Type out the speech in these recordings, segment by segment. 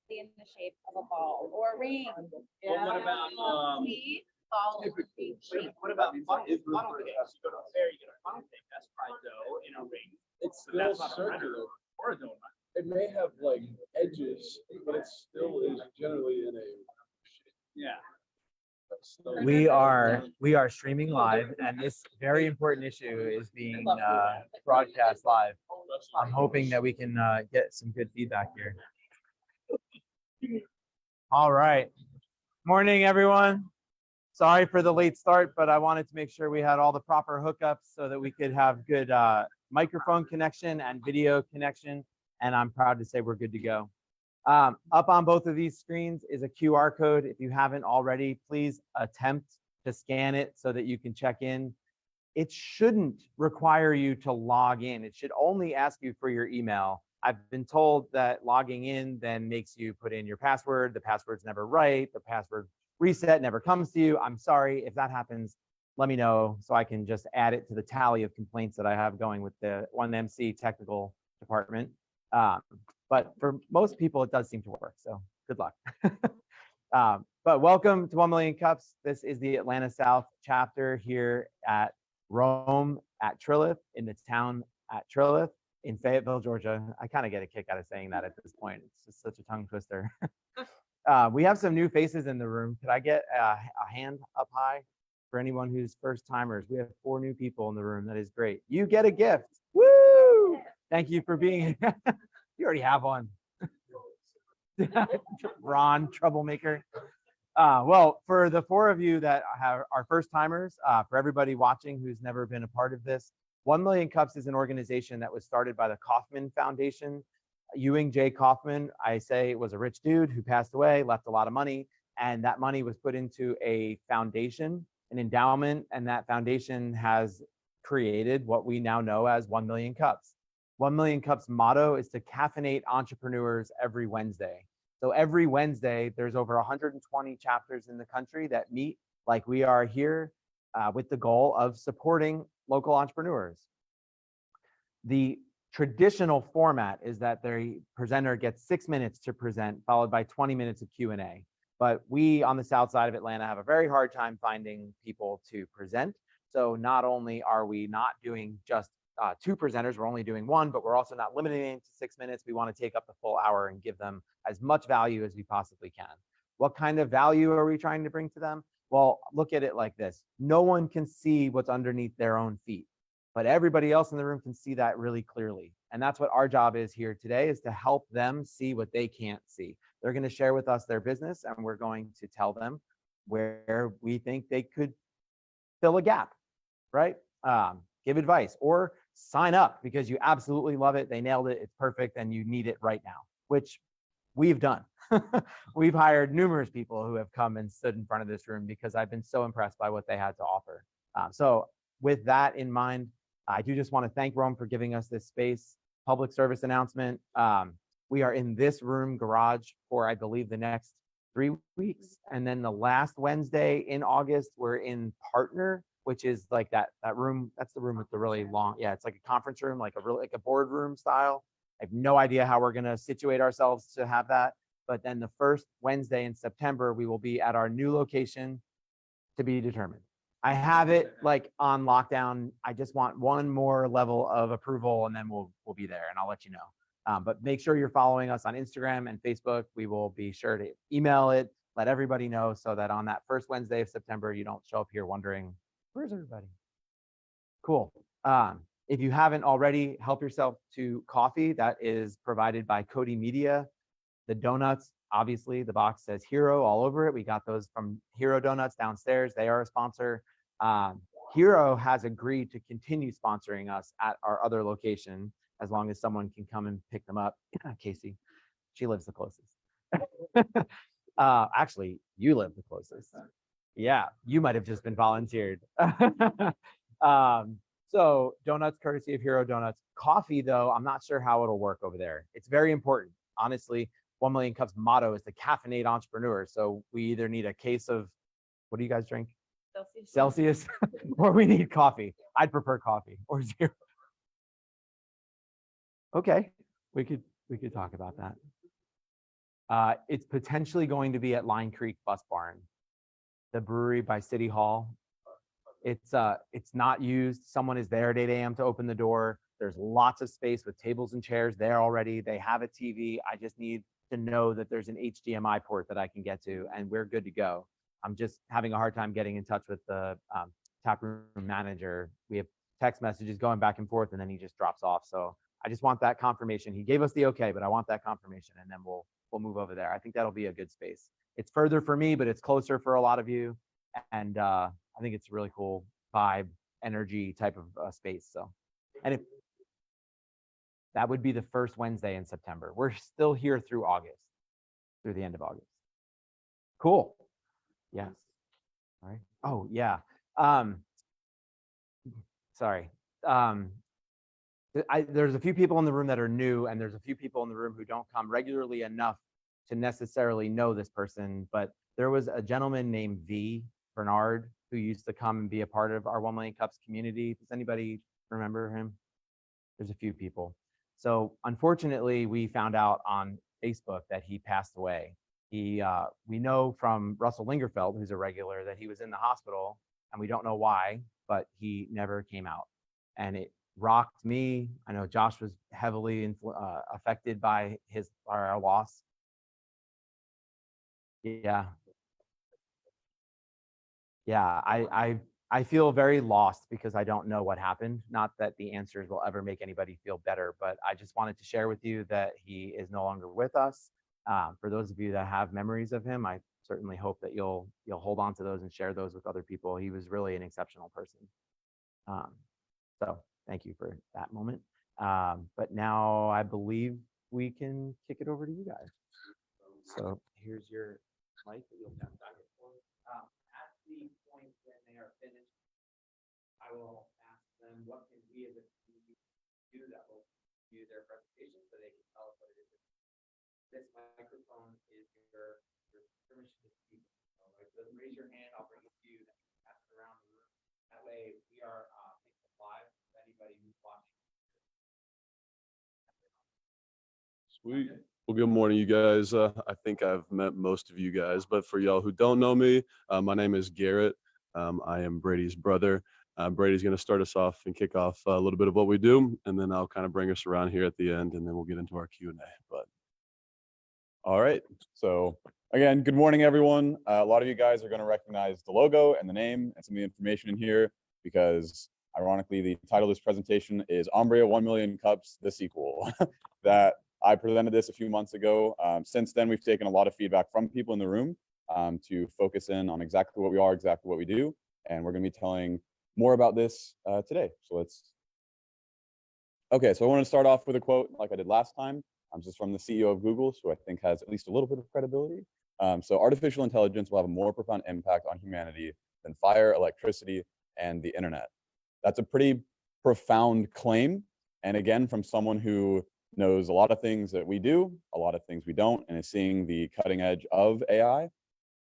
in the shape of a ball or a ring. Well, what about See? Ball shape. what about funnel cake? You go to a fair, you get a funnel cake. That's fried dough in a ring. It's So still that's not a circular. regular or a donut. It may have like edges, but it still is generally in a shape. Yeah. So We are streaming live, and this very important issue is being broadcast live. I'm hoping that we can get some good feedback here. All right. Morning, everyone. Sorry for the late start, but I wanted to make sure we had all the proper hookups so that we could have good microphone connection and video connection. And I'm proud to say we're good to go. Up on both of these screens is a QR code. If you haven't already, please attempt to scan it so that you can check in. It shouldn't require you to log in. It should only ask you for your email. I've been told that logging in then makes you put in your password. The password's never right. The password reset never comes to you. I'm sorry if that happens. Let me know so I can just add it to the tally of complaints that I have going with the 1MC technical department. But for most people, it does seem to work. So good luck. But welcome to 1 Million Cups. This is the Atlanta South chapter here at Rome at Trilith, in the town at Trilith in Fayetteville, Georgia. I kind of get a kick out of saying that at this point. It's just such a tongue twister. We have some new faces in the room. Could I get a hand up high for anyone who's first timers? We have 4 new people in the room. That is great. You get a gift. Woo! Thank you for being here. You already have one. Ron, troublemaker. Well, for the 4 of you that are first timers, for everybody watching who's never been a part of this, 1 Million Cups is an organization that was started by the Kauffman Foundation. Ewing J. Kauffman, I say, was a rich dude who passed away, left a lot of money, and that money was put into a foundation, an endowment, and that foundation has created what we now know as 1 Million Cups. 1 Million Cups motto is to caffeinate entrepreneurs every Wednesday. So every Wednesday, there's over 120 chapters in the country that meet like we are here with the goal of supporting local entrepreneurs. The traditional format is that the presenter gets 6 minutes to present, followed by 20 minutes of Q&A. But we on the south side of Atlanta have a very hard time finding people to present. So not only are we not doing just 2 presenters, we're only doing 1, but we're also not limiting it to 6 minutes. We want to take up the full hour and give them as much value as we possibly can. What kind of value are we trying to bring to them? Well, look at it like this. No one can see what's underneath their own feet, but everybody else in the room can see that really clearly. And that's what our job is here today, is to help them see what they can't see. They're going to share with us their business, and we're going to tell them where we think they could fill a gap, right? Give advice or sign up because you absolutely love it. They nailed it. It's perfect. And you need it right now, which we've done. We've hired numerous people who have come and stood in front of this room because I've been so impressed by what they had to offer. So with that in mind, I do just want to thank Rome for giving us this space. Public service announcement. We are in this room garage for, I believe, the next 3 weeks. And then the last Wednesday in August, we're in Partner, which is like that room. That's the room with the really long, yeah, it's like a conference room, like a boardroom style. I have no idea how we're going to situate ourselves to have that. But then the first Wednesday in September, we will be at our new location, to be determined. I have it like on lockdown. I just want one more level of approval, and then we'll be there, and I'll let you know. But make sure you're following us on Instagram and Facebook. We will be sure to email it, let everybody know, so that on that first Wednesday of September, you don't show up here wondering, where's everybody? Cool. If you haven't already, help yourself to coffee that is provided by Cody Media. The donuts, obviously, the box says Hero all over it. We got those from Hero Donuts downstairs. They are a sponsor. Hero has agreed to continue sponsoring us at our other location as long as someone can come and pick them up. Casey, she lives the closest. Actually, you live the closest. Yeah, you might have just been volunteered. So donuts courtesy of Hero Donuts. Coffee, though, I'm not sure how it'll work over there. It's very important. Honestly, 1 Million Cups motto is to caffeinate entrepreneurs. So we either need a case of, what do you guys drink? Celsius, or we need coffee. I'd prefer coffee or 0. Okay, we could talk about that. It's potentially going to be at Line Creek Bus Barn, the brewery by City Hall. It's not used. Someone is there at 8 a.m. to open the door. There's lots of space with tables and chairs there already. They have a TV. I just need to know that there's an HDMI port that I can get to, and we're good to go. I'm just having a hard time getting in touch with the tap room manager. We have text messages going back and forth, and then he just drops off. So I just want that confirmation. He gave us the okay, but I want that confirmation, and then we'll move over there. I think that'll be a good space. It's further for me, but it's closer for a lot of you, and I think it's a really cool vibe, energy type of space. So, and if that would be the first Wednesday in September. We're still here through August, through the end of August. Cool. Yes. All right. Oh yeah. Sorry. There's a few people in the room that are new, and there's a few people in the room who don't come regularly enough to necessarily know this person, but there was a gentleman named Bernard, who used to come and be a part of our 1 Million Cups community. Does anybody remember him? There's a few people. So unfortunately, we found out on Facebook that he passed away. We know from Russell Lingerfeld, who's a regular, that he was in the hospital, and we don't know why, but he never came out. And it rocked me. I know Josh was heavily affected by our loss. Yeah. Yeah, I feel very lost because I don't know what happened. Not that the answers will ever make anybody feel better, but I just wanted to share with you that he is no longer with us. For those of you that have memories of him, I certainly hope that you'll hold on to those and share those with other people. He was really an exceptional person. So thank you for that moment. But now I believe we can kick it over to you guys. So here's your mic that you'll have back and forth. At the point when they are finished, I will ask them what can we as a community do that will view their presentation so they can tell us what it is. This microphone is your permission to speak. So raise your hand, I'll bring it to you, then you can pass it around the room. That way we are live with anybody who's watching. Sweet. Well, good morning, you guys. I think I've met most of you guys, but for y'all who don't know me, my name is Garrett. I am Brady's brother. Brady's going to start us off and kick off a little bit of what we do, and then I'll kind of bring us around here at the end, and then we'll get into our Q&A. But all right. So again, good morning, everyone. A lot of you guys are going to recognize the logo and the name and some of the information in here because, ironically, the title of this presentation is Ombria 1 Million Cups, the sequel. That I presented this a few months ago. Since then, we've taken a lot of feedback from people in the room to focus in on exactly what we are, exactly what we do. And we're going to be telling more about this today. So okay, so I want to start off with a quote like I did last time. This is from the CEO of Google, so I think has at least a little bit of credibility. So artificial intelligence will have a more profound impact on humanity than fire, electricity, and the internet. That's a pretty profound claim. And again, from someone who knows a lot of things that we do, a lot of things we don't, and is seeing the cutting edge of AI.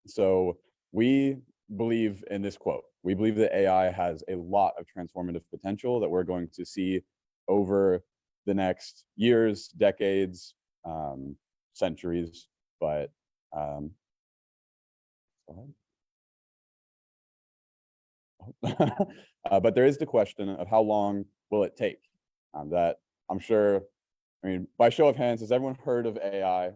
So we believe in this quote. We believe that AI has a lot of transformative potential that we're going to see over the next years, decades, centuries. But but there is the question of how long will it take? That I'm sure, I mean, by show of hands, has everyone heard of AI?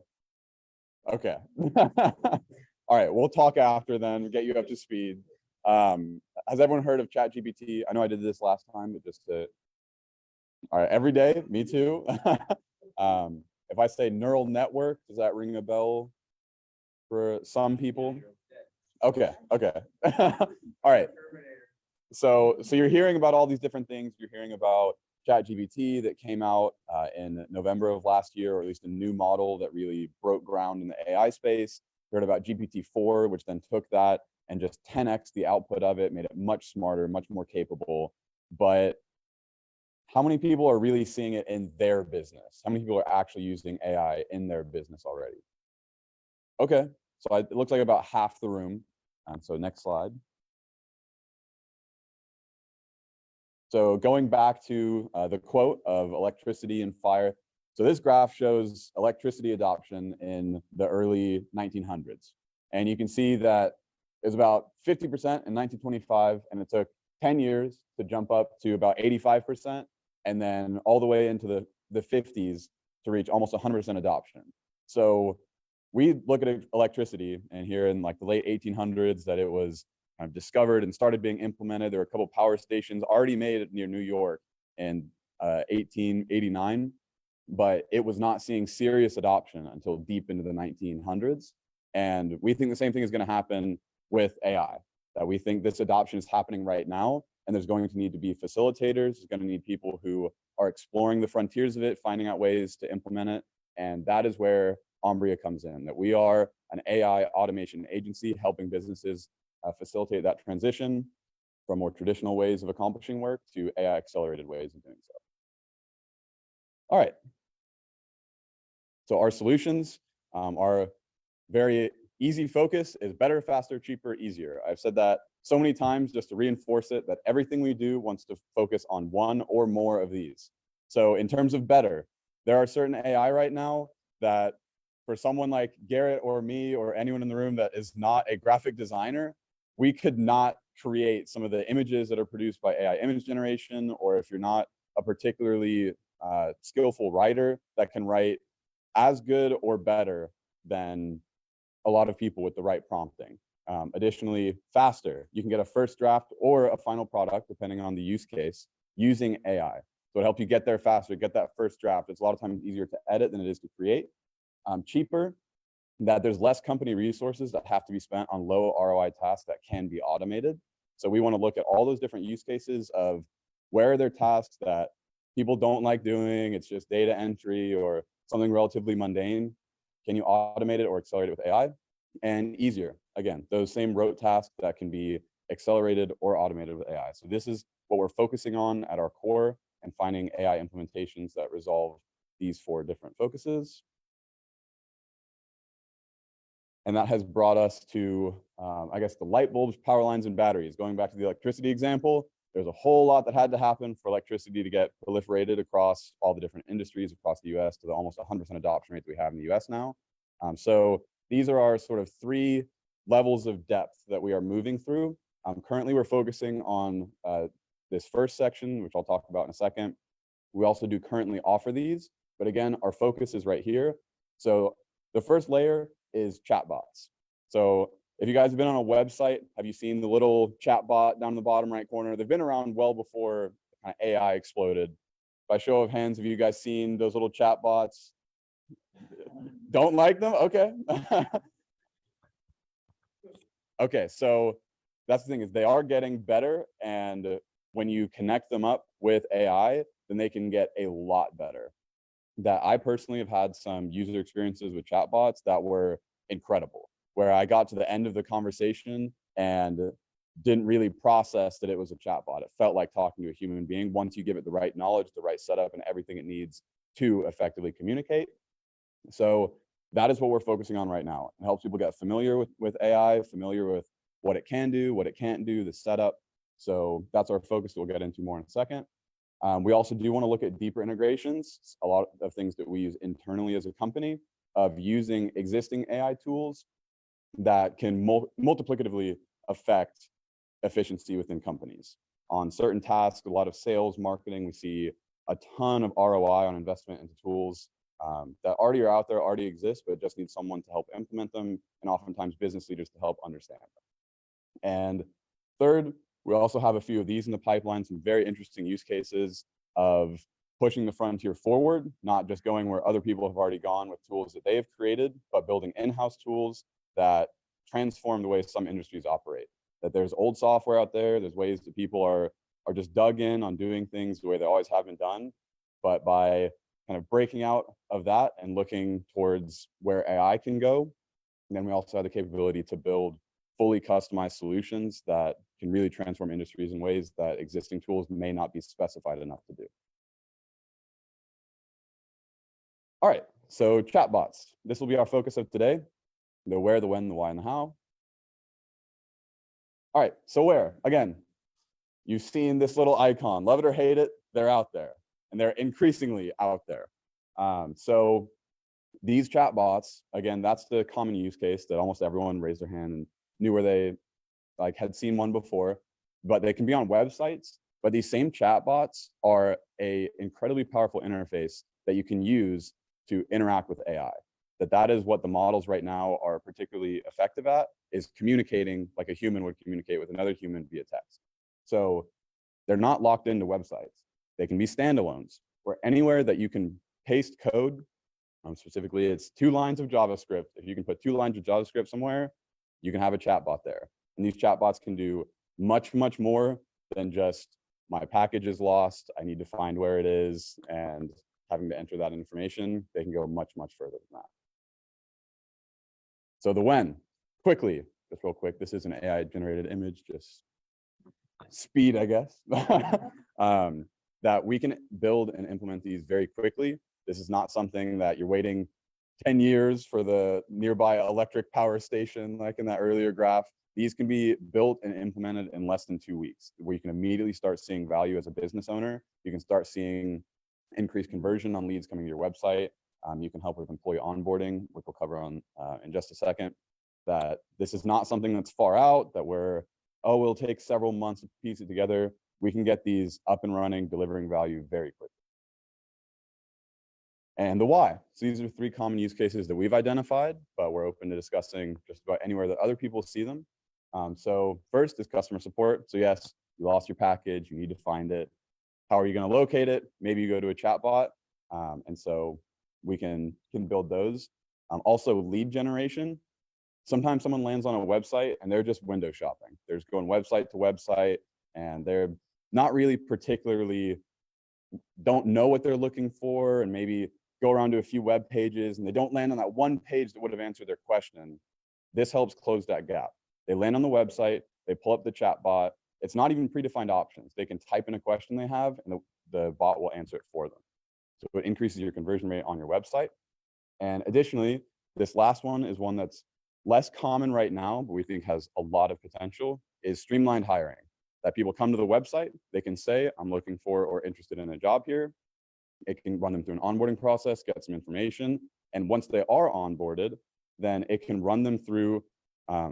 Okay. All right, we'll talk after then, get you up to speed. Has everyone heard of ChatGPT? I know I did this last time, but just to, all right, every day, me too. If I say neural network, does that ring a bell for some people? Okay, okay. All right. So you're hearing about all these different things. You're hearing about ChatGPT that came out in November of last year, or at least a new model that really broke ground in the AI space. You heard about GPT-4, which then took that and just 10x the output of it, made it much smarter, much more capable. But how many people are really seeing it in their business? How many people are actually using AI in their business already? Okay, so it looks like about half the room. So next slide. So going back to the quote of electricity and fire, So this graph shows electricity adoption in the early 1900s. And you can see that it was about 50% in 1925, and it took 10 years to jump up to about 85%, and then all the way into the 50s to reach almost 100% adoption. So we look at electricity, and here in like the late 1800s that it was kind of discovered and started being implemented. There were a couple power stations already made near New York in 1889, but it was not seeing serious adoption until deep into the 1900s. And we think the same thing is going to happen with AI, that we think this adoption is happening right now, and there's going to need to be facilitators. There's going to need people who are exploring the frontiers of it, finding out ways to implement it. And that is where Ombria comes in, that we are an AI automation agency helping businesses facilitate that transition from more traditional ways of accomplishing work to AI accelerated ways of doing so. All right. So our solutions are very easy focus is better, faster, cheaper, easier. I've said that so many times just to reinforce it, that everything we do wants to focus on one or more of these. So in terms of better, there are certain AI right now that for someone like Garrett or me or anyone in the room that is not a graphic designer, we could not create some of the images that are produced by AI image generation, or if you're not a particularly skillful writer that can write as good or better than a lot of people with the right prompting. Additionally, faster. You can get a first draft or a final product, depending on the use case, using AI. So it helps you get there faster, get that first draft. It's a lot of times easier to edit than it is to create. Cheaper, that there's less company resources that have to be spent on low ROI tasks that can be automated. So we want to look at all those different use cases of where are there tasks that people don't like doing, it's just data entry or something relatively mundane. Can you automate it or accelerate it with AI? And easier, again, those same rote tasks that can be accelerated or automated with AI. So this is what we're focusing on at our core, and finding AI implementations that resolve these 4 different focuses. And that has brought us to, I guess, the light bulbs, power lines, and batteries. Going back to the electricity example, there's a whole lot that had to happen for electricity to get proliferated across all the different industries across the US to the almost 100% adoption rate that we have in the US now. So these are our sort of 3 levels of depth that we are moving through. Currently, we're focusing on this first section, which I'll talk about in a second. We also do currently offer these, but again, our focus is right here. So the first layer is chatbots. So if you guys have been on a website, have you seen the little chatbot down in the bottom right corner? They've been around well before AI exploded. By show of hands, have you guys seen those little chatbots? Don't like them? Okay. Okay, so that's the thing, is they are getting better, and when you connect them up with AI, then they can get a lot better. That I personally have had some user experiences with chatbots that were incredible, where I got to the end of the conversation and didn't really process that it was a chatbot. It felt like talking to a human being once you give it the right knowledge, the right setup, and everything it needs to effectively communicate. So that is what we're focusing on right now. It helps people get familiar with AI, familiar with what it can do, what it can't do, the setup. So that's our focus that we'll get into more in a second. We also do want to look at deeper integrations, a lot of things that we use internally as a company, of using existing AI tools that can multiplicatively affect efficiency within companies. On certain tasks, a lot of sales, marketing, we see a ton of ROI on investment into tools that already are out there, already exist, but just need someone to help implement them, and oftentimes business leaders to help understand them. And third, we also have a few of these in the pipeline, some very interesting use cases of pushing the frontier forward, not just going where other people have already gone with tools that they've created, but building in-house tools that transform the way some industries operate. That there's old software out there, there's ways that people are just dug in on doing things the way they always have been done, but by kind of breaking out of that and looking towards where AI can go, and then we also have the capability to build fully customized solutions that can really transform industries in ways that existing tools may not be specified enough to do. All right, so chatbots. This will be our focus of today. The where, the when, the why, and the how. All right, so where? Again, you've seen this little icon. Love it or hate it, they're out there. And they're increasingly out there. So these chatbots, again, that's the common use case that almost everyone raised their hand and knew where they like had seen one before, but they can be on websites. But these same chatbots are a incredibly powerful interface that you can use to interact with AI. That is what the models right now are particularly effective at, is communicating like a human would communicate with another human via text. So they're not locked into websites. They can be standalones, or anywhere that you can paste code. Specifically, it's 2 lines of JavaScript. If you can put 2 lines of JavaScript somewhere, you can have a chatbot there. And these chatbots can do much, much more than just my package is lost, I need to find where it is, and having to enter that information. They can go much, much further than that. So the when, quickly, just real quick, this is an AI generated image, just speed, I guess, that we can build and implement these very quickly. This is not something that you're waiting 10 years for the nearby electric power station, like in that earlier graph. These can be built and implemented in less than 2 weeks, where you can immediately start seeing value as a business owner. You can start seeing increased conversion on leads coming to your website. You can help with employee onboarding, which we'll cover on in just a second. That this is not something that's far out, that it'll take several months to piece it together. We can get these up and running, delivering value very quickly. And the why. So these are 3 common use cases that we've identified, but we're open to discussing just about anywhere that other people see them. So first is customer support. So yes, you lost your package, you need to find it. How are you going to locate it? Maybe you go to a chatbot. And so we can build those. Also lead generation. Sometimes someone lands on a website and they're just window shopping. They're just going website to website and they're not really particularly, don't know what they're looking for, and maybe go around to a few web pages and they don't land on that one page that would have answered their question. This helps close that gap. They land on the website, they pull up the chat bot. It's not even predefined options. They can type in a question they have and the bot will answer it for them. So it increases your conversion rate on your website. And additionally, this last one is one that's less common right now, but we think has a lot of potential, is streamlined hiring. That people come to the website, they can say, I'm looking for or interested in a job here. It can run them through an onboarding process, get some information. And once they are onboarded, then it can run them through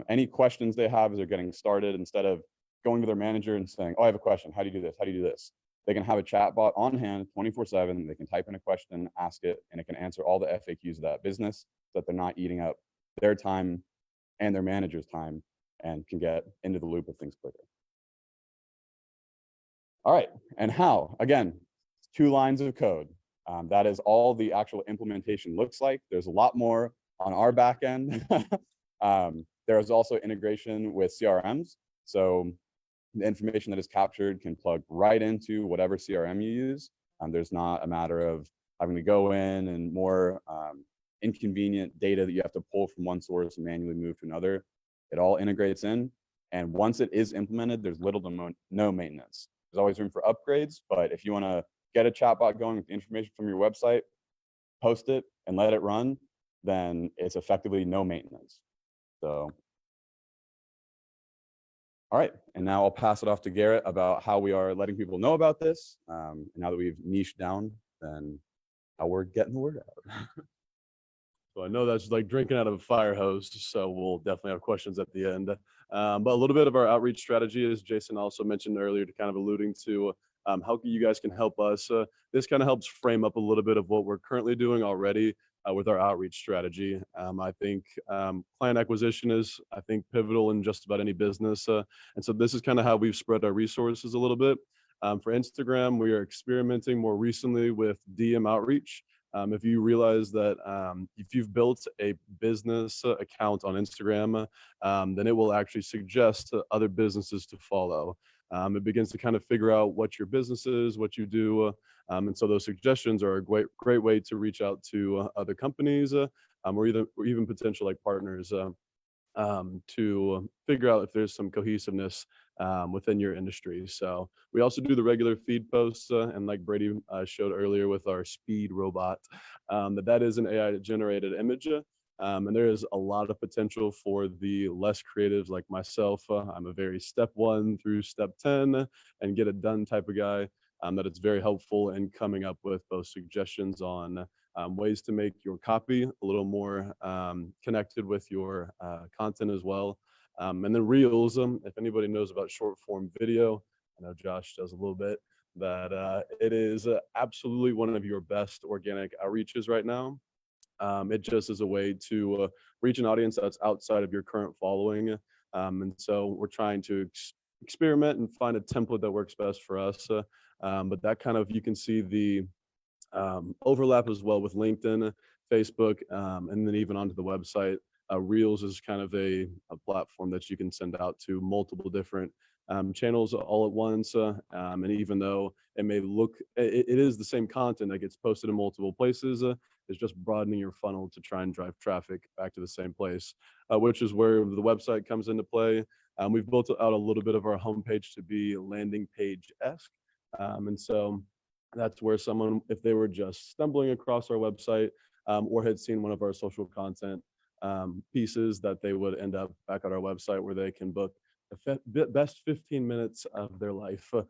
any questions they have as they're getting started. Instead of going to their manager and saying, oh, I have a question, how do you do this? How do you do this? They can have a chat bot on hand 24/7. They can type in a question, ask it, and it can answer all the FAQs of that business so that they're not eating up their time and their manager's time, and can get into the loop of things quicker. All right, and how? Again, 2 lines of code. That is all the actual implementation looks like. There's a lot more on our back end. There is also integration with CRMs. So the information that is captured can plug right into whatever CRM you use. There's not a matter of having to go in and more inconvenient data that you have to pull from one source and manually move to another. It all integrates in. And once it is implemented, there's little to no maintenance. There's always room for upgrades, but if you want to get a chatbot going with the information from your website, post it and let it run, then it's effectively no maintenance. So, all right, and now I'll pass it off to Garrett about how we are letting people know about this. Now that we've niched down, then how we're getting the word out. So I know that's like drinking out of a fire hose, so we'll definitely have questions at the end. But a little bit of our outreach strategy, as Jason also mentioned earlier, to kind of alluding to how you guys can help us. This kind of helps frame up a little bit of what we're currently doing already with our outreach strategy. I think client acquisition is, I think, pivotal in just about any business. And so this is kind of how we've spread our resources a little bit. For Instagram, we are experimenting more recently with DM outreach. If you realize that if you've built a business account on Instagram, then it will actually suggest other businesses to follow. It begins to kind of figure out what your business is, what you do. And so those suggestions are a great way to reach out to other companies or even potential like partners to figure out if there's some cohesiveness within your industry. So we also do the regular feed posts, and like Brady showed earlier with our speed robot, that is an AI generated image. And there is a lot of potential for the less creatives like myself. I'm a very step 1 through step 10 and get it done type of guy. That it's very helpful in coming up with both suggestions on ways to make your copy a little more connected with your content as well. And then Reels, if anybody knows about short form video, I know Josh does a little bit, that it is absolutely one of your best organic outreaches right now. It just is a way to reach an audience that's outside of your current following. And so we're trying to experiment and find a template that works best for us. But that kind of, you can see the overlap as well with LinkedIn, Facebook, and then even onto the website. Reels is kind of a platform that you can send out to multiple different channels all at once. And even though it may look, it is the same content that gets posted in multiple places, it's just broadening your funnel to try and drive traffic back to the same place, which is where the website comes into play. We've built out a little bit of our homepage to be landing page-esque. And so that's where someone, if they were just stumbling across our website or had seen one of our social content pieces, that they would end up back at our website where they can book the best 15 minutes of their life to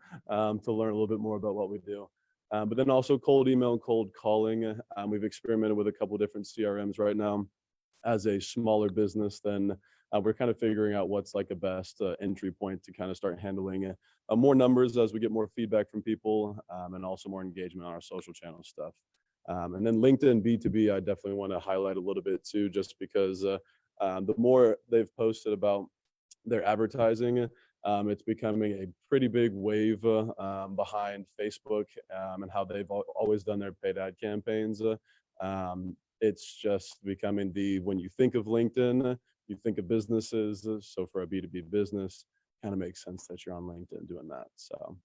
learn a little bit more about what we do. But then also cold email and cold calling. We've experimented with a couple different CRMs right now. As a smaller business, then we're kind of figuring out what's like a best entry point to kind of start handling more numbers as we get more feedback from people, and also more engagement on our social channel stuff. And then LinkedIn B2B, I definitely want to highlight a little bit too, just because the more they've posted about their advertising, it's becoming a pretty big wave behind Facebook and how they've always done their paid ad campaigns. It's just becoming when you think of LinkedIn, you think of businesses. So for a B2B business, kind of makes sense that you're on LinkedIn doing that. So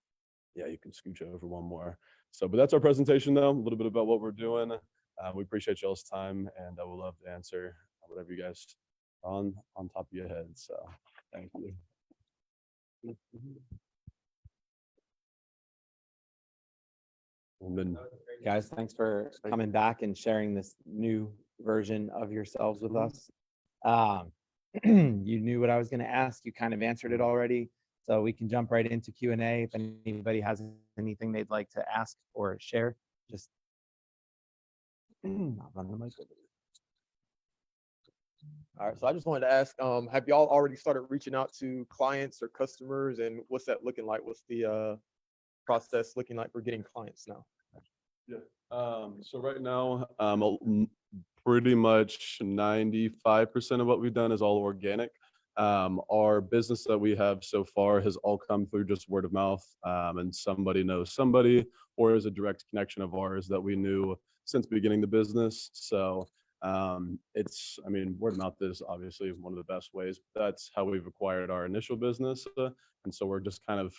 yeah, you can scooch over one more. So, but that's our presentation though, a little bit about what we're doing. We appreciate y'all's time, and I would love to answer whatever you guys are on top of your head. So thank you. And then Guys, thanks for coming back and sharing this new version of yourselves with us. You knew what I was going to ask. You kind of answered it already. So we can jump right into Q&A. If anybody has anything they'd like to ask or share, just I'll run the mic over. All right, so I just wanted to ask, have y'all already started reaching out to clients or customers, and what's that looking like? What's the process looking like for getting clients now? yeah, so right now, pretty much 95% of what we've done is all organic. Our business that we have so far has all come through just word of mouth, and somebody knows somebody, or is a direct connection of ours that we knew since beginning the business. So it's, I mean, word of mouth is obviously one of the best ways. That's how we've acquired our initial business. And so we're just kind of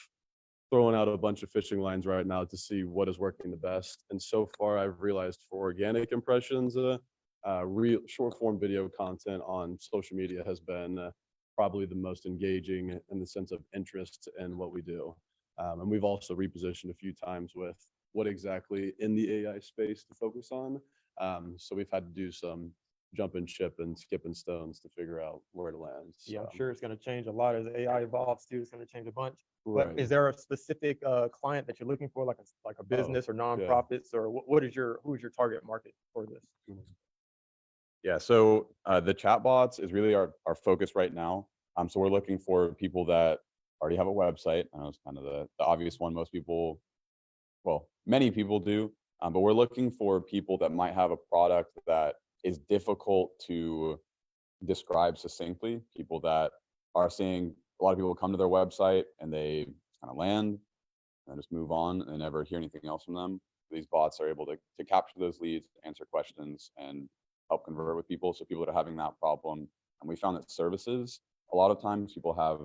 throwing out a bunch of fishing lines right now to see what is working the best. And so far I've realized for organic impressions, real short form video content on social media has been probably the most engaging in the sense of interest in what we do. And we've also repositioned a few times with what exactly in the AI space to focus on. So we've had to do some jumping ship and skipping stones to figure out where to land. Yeah, I'm So, sure it's going to change a lot as AI evolves too. It's going to change a bunch. right. But is there a specific client that you're looking for, like a business or nonprofits, or who's your target market for this? Yeah, so the chatbots is really our focus right now. So we're looking for people that already have a website. I know it's kind of the obvious one most people, well, many people do, but we're looking for people that might have a product that is difficult to describe succinctly, people that are seeing a lot of people come to their website and they kind of land and just move on and never hear anything else from them. These bots are able to capture those leads, answer questions, and help convert with people. So people that are having that problem, and we found that services, a lot of times people have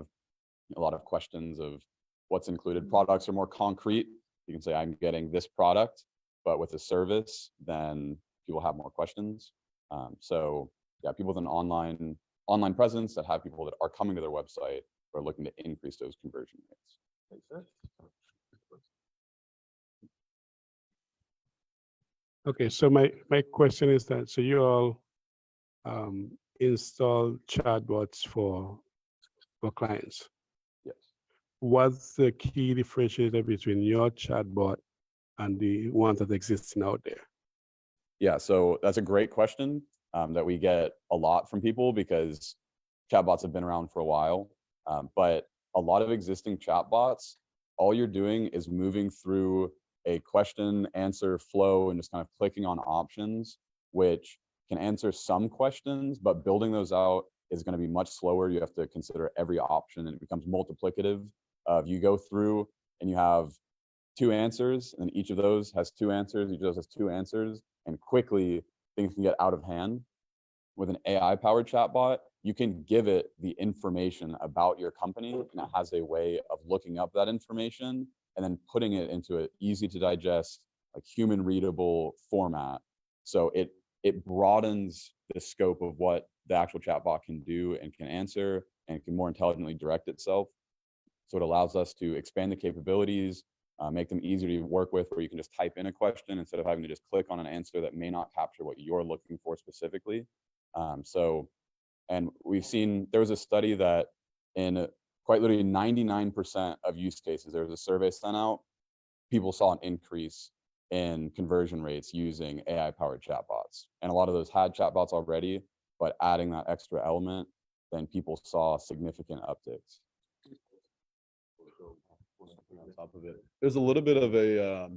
a lot of questions of what's included. Products are more concrete. You can say, I'm getting this product, but with a service, then people have more questions. So yeah, people with an online presence that have people that are coming to their website are looking to increase those conversion rates. Makes sense. Okay, so my question is that, so you all install chatbots for clients. Yes. What's the key differentiator between your chatbot and the ones that existing out there? Yeah, so that's a great question that we get a lot from people because chatbots have been around for a while. But a lot of existing chatbots, all you're doing is moving through a question answer flow and just kind of clicking on options, which can answer some questions, but building those out is going to be much slower. You have to consider every option and it becomes multiplicative. You go through and you have 2 answers, and each of those has 2 answers, each of those has 2 answers, and quickly things can get out of hand. With an AI powered chatbot, you can give it the information about your company, and it has a way of looking up that information and then putting it into an easy to digest, like human readable format. So it broadens the scope of what the actual chatbot can do and can answer and can more intelligently direct itself. So it allows us to expand the capabilities, make them easier to work with, where you can just type in a question instead of having to just click on an answer that may not capture what you're looking for specifically. And we've seen, there was a study that in quite literally 99% of use cases, there was a survey sent out, people saw an increase in conversion rates using AI powered chatbots. And a lot of those had chatbots already, but adding that extra element, then people saw significant upticks. On top of it, there's a little bit of a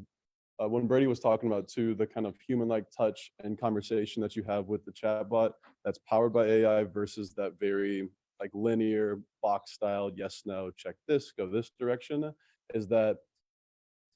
when Brady was talking about too, the kind of human-like touch and conversation that you have with the chatbot that's powered by AI versus that very like linear box style, yes, no, check this, go this direction, is that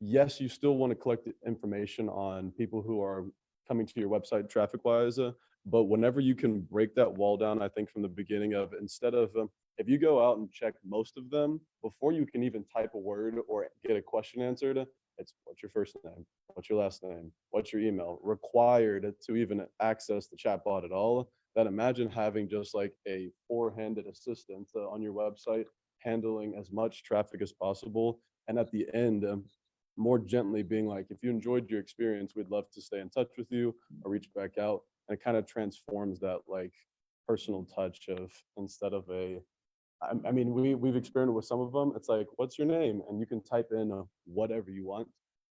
yes, you still want to collect the information on people who are coming to your website traffic wise, but whenever you can break that wall down, I think from the beginning of, instead of if you go out and check most of them before you can even type a word or get a question answered, it's what's your first name, what's your last name, what's your email, required to even access the chatbot at all. Then imagine having just like a four-handed assistant on your website handling as much traffic as possible, and at the end more gently being like, if you enjoyed your experience, we'd love to stay in touch with you or reach back out. And it kind of transforms that like personal touch of, instead of a, I mean, we've experimented with some of them. It's like, what's your name? And you can type in whatever you want,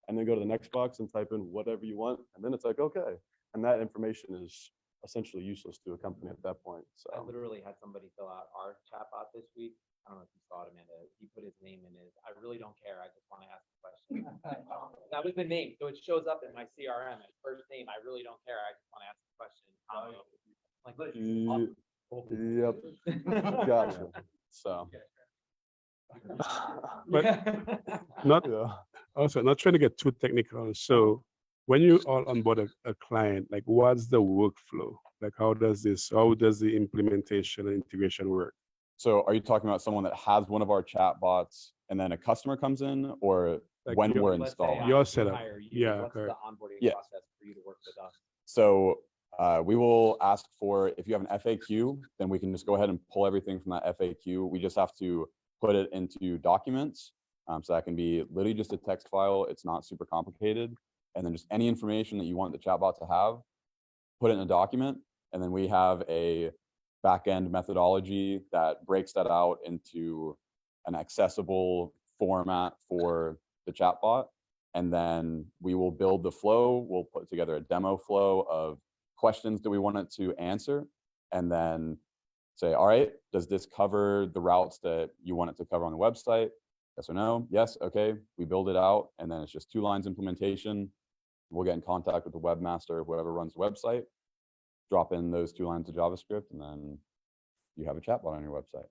and then go to the next box and type in whatever you want. And then it's like, okay. And that information is essentially useless to a company at that point. I So literally had somebody fill out our chatbot this week. I don't know if you saw it, Amanda. He put his name in his, I really don't care. I just want to ask a question. That was the name. So it shows up in my CRM as first name. I really don't care. I just want to ask a question. Like, yep, gotcha. So But not yeah. also not trying to get too technical. So when you all onboard a client, like what's the workflow? Like how does the implementation and integration work? So are you talking about someone that has one of our chatbots and then a customer comes in, or Like when your- we're let's say installing? I Your want to setup. hire you. Yeah, What's correct. the onboarding Yeah. process for you to work with us? So we will ask for, if you have an FAQ, then we can just go ahead and pull everything from that FAQ. We just have to put it into documents. So that can be literally just a text file. It's not super complicated. And then just any information that you want the chatbot to have, put it in a document. And then we have a backend methodology that breaks that out into an accessible format for the chatbot. And then we will build the flow. We'll put together a demo flow of questions that we want it to answer. And then say, all right, does this cover the routes that you want it to cover on the website? Yes or no? Yes, okay. We build it out, and then it's just 2 lines implementation. We'll get in contact with the webmaster, whoever runs the website, drop in those 2 lines of JavaScript, and then you have a chatbot on your website.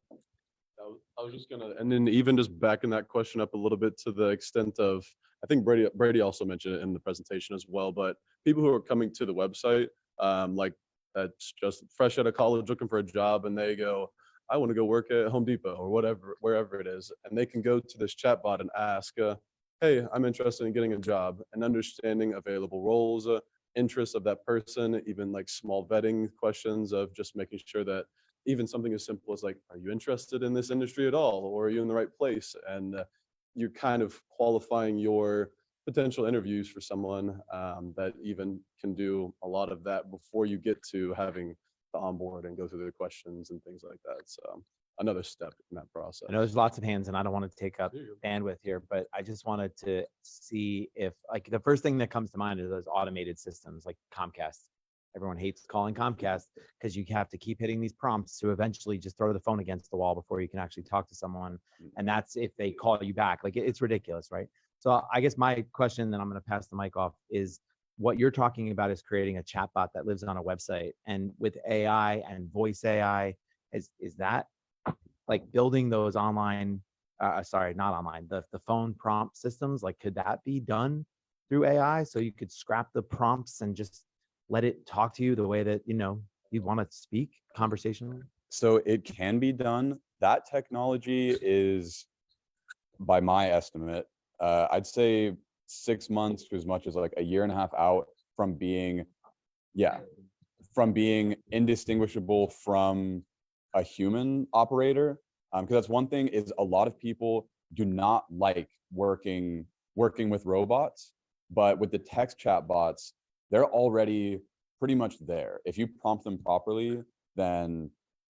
I was just gonna, and then even just backing that question up a little bit to the extent of, I think Brady also mentioned it in the presentation as well, but people who are coming to the website, like that's just fresh out of college looking for a job, and they go, I want to go work at Home Depot or whatever, wherever it is, and they can go to this chatbot and ask, hey, I'm interested in getting a job, and understanding available roles, interests of that person, even like small vetting questions of just making sure that even something as simple as like, are you interested in this industry at all? Or are you in the right place? And you're kind of qualifying your potential interviews for someone that even can do a lot of that before you get to having the onboard and go through the questions and things like that. So another step in that process. I know there's lots of hands and I don't want to take up bandwidth here, but I just wanted to see if, like, the first thing that comes to mind is those automated systems like Comcast. Everyone hates calling Comcast because you have to keep hitting these prompts to eventually just throw the phone against the wall before you can actually talk to someone. And that's if they call you back. Like, it's ridiculous, right? So I guess my question, then I'm going to pass the mic off, is what you're talking about is creating a chatbot that lives on a website. And with AI and voice AI, is that like building those online, sorry, not online, the phone prompt systems? Like, could that be done through AI? So you could scrap the prompts and just let it talk to you the way that, you know, you want to speak conversationally? So it can be done. That technology is, by my estimate, I'd say 6 months to as much as like a year and a half out from being, from being indistinguishable from a human operator. Because that's one thing, is a lot of people do not like working with robots, but with the text chat bots, they're already pretty much there. If you prompt them properly, then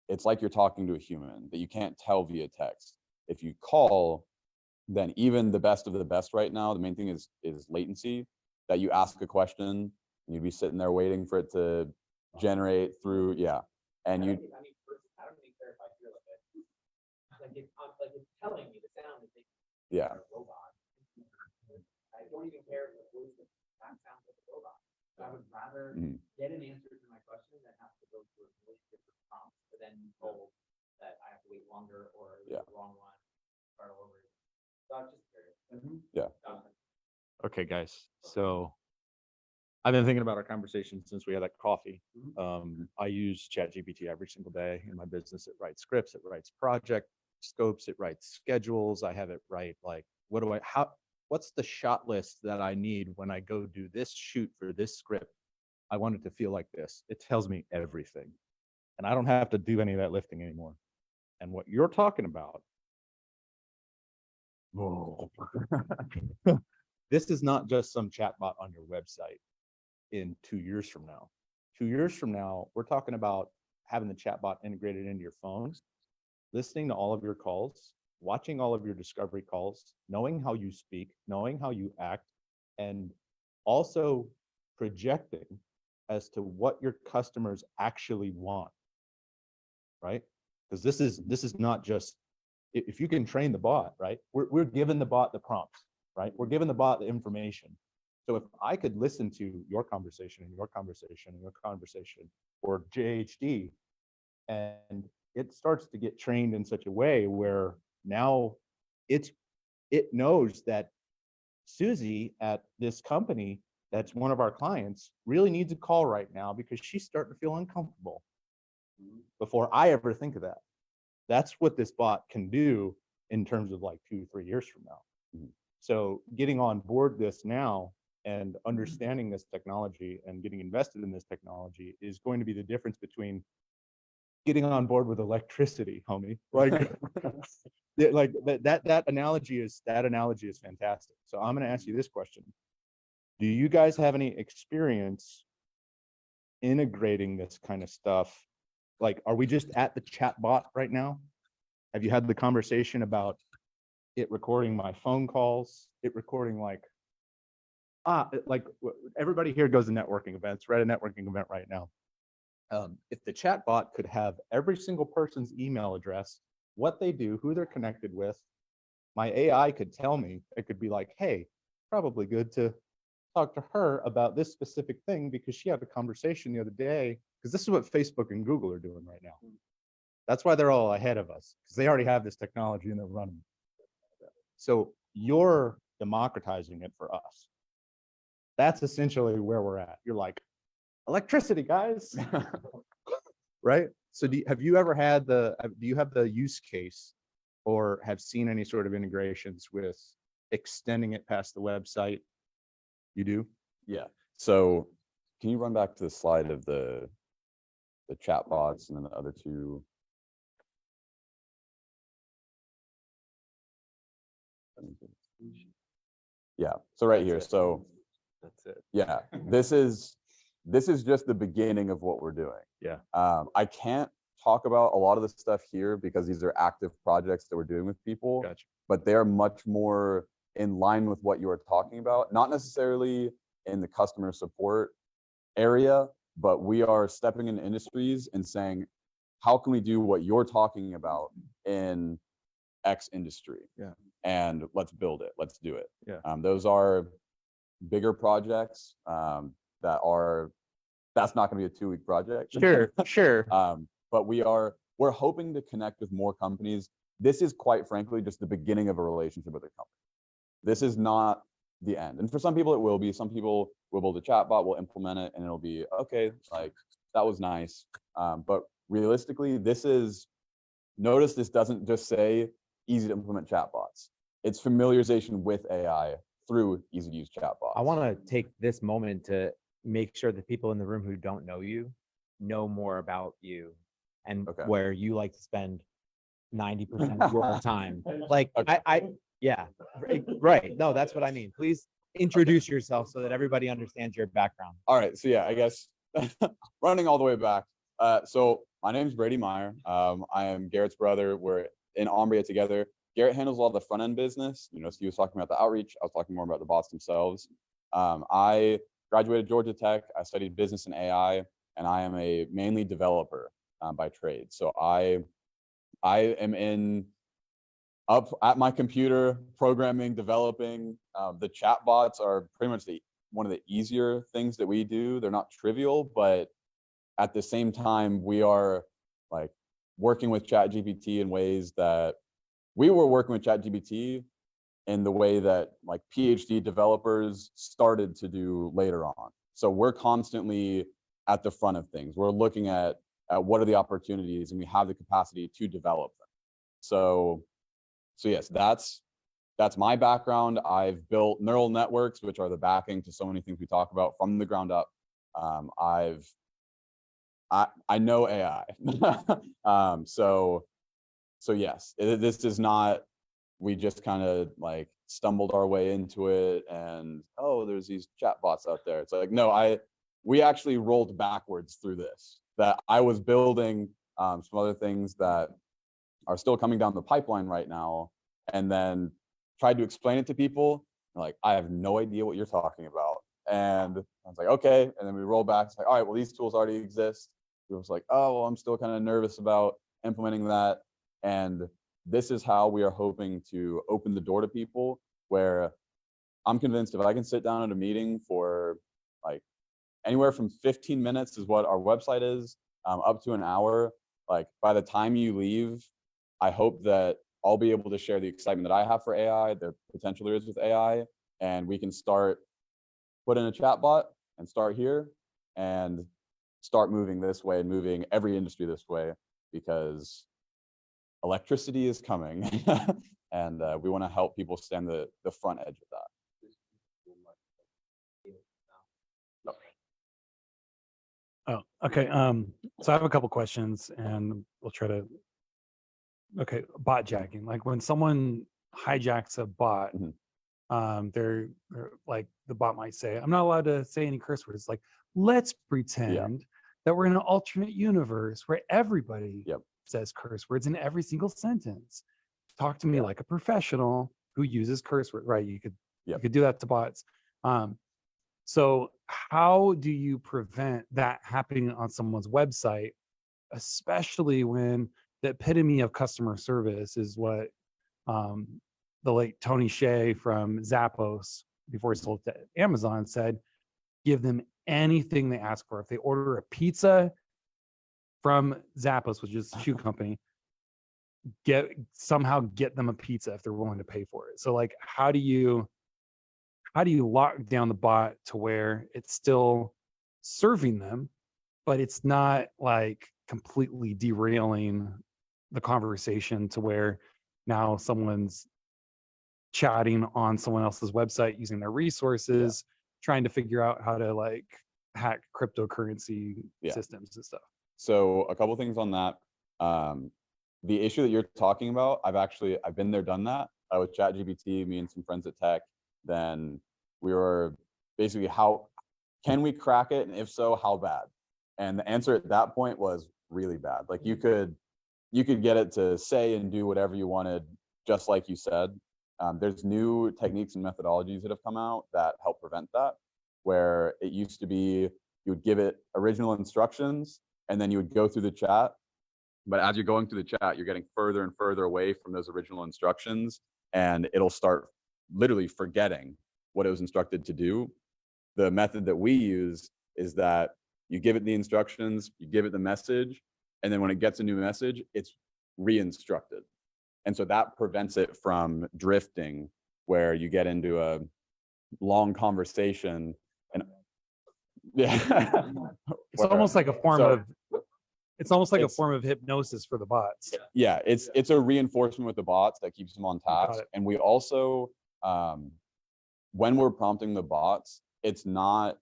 it's like you're talking to a human that you can't tell via text. If you call, then even the best of the best right now, the main thing is latency, that you ask a question and you'd be sitting there waiting for it to generate through, and you, I don't even care if I hear like it's telling me the sound is yeah. a robot. I don't even care if the voice that sounds like a robot. I would rather get an answer to my question than have to go through a million different prompts, but then be told that I have to wait longer or the wrong one, start over. So I'm just curious. Okay, guys. So I've been thinking about our conversation since we had that coffee. I use ChatGPT every single day in my business. It writes scripts, it writes project scopes, it writes schedules. I have it write like, what's the shot list that I need when I go do this shoot for this script? I want it to feel like this. It tells me everything. And I don't have to do any of that lifting anymore. And what you're talking about, this is not just some chatbot on your website in 2 years from now. 2 years from now, we're talking about having the chatbot integrated into your phone, listening to all of your calls, watching all of your discovery calls, knowing how you speak, knowing how you act, and also projecting as to what your customers actually want, right? Because this is not just, if you can train the bot, right? We're giving the bot the prompts, right? We're giving the bot the information. So if I could listen to your conversation and your conversation and your conversation, or JHD, and it starts to get trained in such a way where now it knows that Susie at this company that's one of our clients really needs a call right now because she's starting to feel uncomfortable, before I ever think of that. That's what this bot can do in terms of like 2-3 years from now. So getting on board this now and understanding this technology and getting invested in this technology is going to be the difference between getting on board with electricity, homie. Like, like that analogy is fantastic. So I'm going to ask you this question. Do you guys have any experience integrating this kind of stuff? Like, are we just at the chat bot right now? Have you had the conversation about it recording my phone calls, it recording like everybody here goes to networking events, we're at a networking event right now. If the chat bot could have every single person's email address, what they do, who they're connected with, my AI could tell me, it could be like, hey, probably good to talk to her about this specific thing because she had a conversation the other day, because this is what Facebook and Google are doing right now. That's why they're all ahead of us, because they already have this technology and they're running. So you're democratizing it for us. That's essentially where we're at. You're like, electricity, guys. Right? So have you ever had do you have the use case or have seen any sort of integrations with extending it past the website? You do? Yeah. So can you run back to the slide of the chat bots and then the other two? Yeah. So right here. So That's it. yeah, this is just the beginning of what we're doing. Yeah. I can't talk about a lot of the stuff here because these are active projects that we're doing with people. Gotcha. But they are much more in line with what you are talking about, not necessarily in the customer support area, but we are stepping into industries and saying, how can we do what you're talking about in X industry? Yeah. And let's build it. Let's do it. Yeah. Those are bigger projects that's not going to be a 2-week project. Sure, sure. But we're hoping to connect with more companies. This is quite frankly just the beginning of a relationship with a company. This is not the end. And for some people it will be. Some people will build a chatbot, will implement it, and it'll be okay, like that was nice. But realistically, notice this doesn't just say easy to implement chatbots. It's familiarization with AI through easy to use chatbots. I want to take this moment to make sure that people in the room who don't know you know more about you and Okay. where you like to spend 90% of your time. Like Okay. Yeah, right. No, that's what I mean. Please introduce yourself so that everybody understands your background. All right, so yeah, I guess running all the way back. So my name is Brady Meyer. I am Garrett's brother. We're in Ombria together. Garrett handles all the front end business. So he was talking about the outreach. I was talking more about the bots themselves. I graduated Georgia Tech. I studied business and AI, and I am a mainly developer by trade. So I am up at my computer, programming, developing. The chatbots are pretty much one of the easier things that we do. They're not trivial, but at the same time, we are like working with ChatGPT in ways that we were working with ChatGPT in the way that like PhD developers started to do later on. So we're constantly at the front of things. We're looking at what are the opportunities, and we have the capacity to develop them. So yes, that's my background. I've built neural networks, which are the backing to so many things we talk about from the ground up. I know AI. So yes, this is not, we just kind of like stumbled our way into it and, oh, there's these chatbots out there. It's like, no, we actually rolled backwards through this, that I was building some other things that are still coming down the pipeline right now, and then tried to explain it to people. Like, I have no idea what you're talking about. And I was like, okay. And then we roll back. It's like, all right, well, these tools already exist. It was like, oh, well, I'm still kind of nervous about implementing that. And this is how we are hoping to open the door to people, where I'm convinced if I can sit down at a meeting for like anywhere from 15 minutes is what our website is, up to an hour, like by the time you leave, I hope that I'll be able to share the excitement that I have for AI, the potential there is with AI, and we can put in a chatbot and start here and start moving this way and moving every industry this way, because electricity is coming and we want to help people stand the front edge of that. Oh, okay. So I have a couple questions and we'll try to, okay, bot jacking. Like when someone hijacks a bot, they're like, the bot might say, I'm not allowed to say any curse words. Like, let's pretend that we're in an alternate universe where everybody says curse words in every single sentence. Talk to me like a professional who uses curse words, right? You could do that to bots. So how do you prevent that happening on someone's website, especially when the epitome of customer service is what the late Tony Hsieh from Zappos, before he sold to Amazon, said, give them anything they ask for. If they order a from Zappos, which is a shoe company, somehow get them a pizza if they're willing to pay for it. So like, how do you lock down the bot to where it's still serving them, but it's not like completely derailing the conversation to where now someone's chatting on someone else's website using their resources, trying to figure out how to like hack cryptocurrency systems and stuff. So a couple things on that. The issue that you're talking about, I've been there, done that with ChatGPT, me and some friends at Tech. Then we were basically, how can we crack it? And if so, how bad? And the answer at that point was, really bad. Like you could get it to say and do whatever you wanted, just like you said. There's new techniques and methodologies that have come out that help prevent that, where it used to be you would give it original instructions and then you would go through the chat. But as you're going through the chat, you're getting further and further away from those original instructions, and it'll start literally forgetting what it was instructed to do. The method that we use is that you give it the instructions, you give it the message, and then when it gets a new message, it's re-instructed. And so that prevents it from drifting, where you get into a long conversation and yeah. It's almost like a form So- of, it's almost like a It's- form of hypnosis for the bots. Yeah, it's a reinforcement with the bots that keeps them on task. it. And we also, when we're prompting the bots, it's not,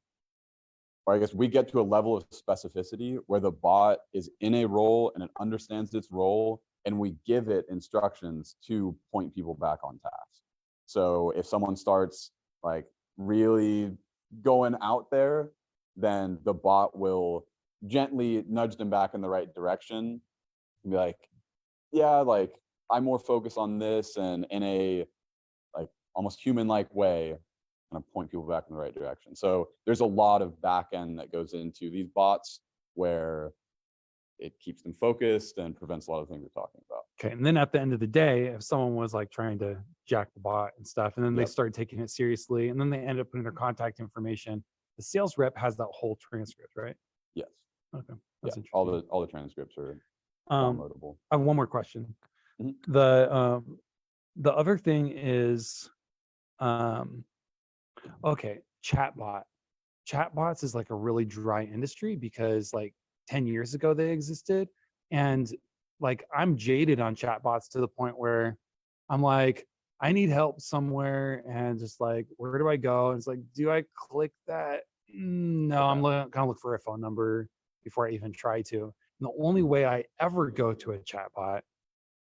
or I guess we get to a level of specificity where the bot is in a role and it understands its role, and we give it instructions to point people back on task. So if someone starts like really going out there, then the bot will gently nudge them back in the right direction and be like, yeah, like I'm more focused on this, and in a like almost human-like way, kind of point people back in the right direction. So there's a lot of back end that goes into these bots where it keeps them focused and prevents a lot of things we're talking about. Okay. And then at the end of the day, if someone was like trying to jack the bot and stuff, and then they Yep. started taking it seriously, and then they end up putting their contact information, the sales rep has that whole transcript, right? Yes. Okay. Yeah. That's All interesting. the transcripts are Um, downloadable. I have one more question. Mhm. The other thing is, okay, chatbot. Chatbots is like a really dry industry because like 10 years ago they existed, and like I'm jaded on chatbots to the point where I'm like, I need help somewhere, and just like, where do I go? And it's like, do I click that? No, I'm gonna look for a phone number before I even try to. And the only way I ever go to a chatbot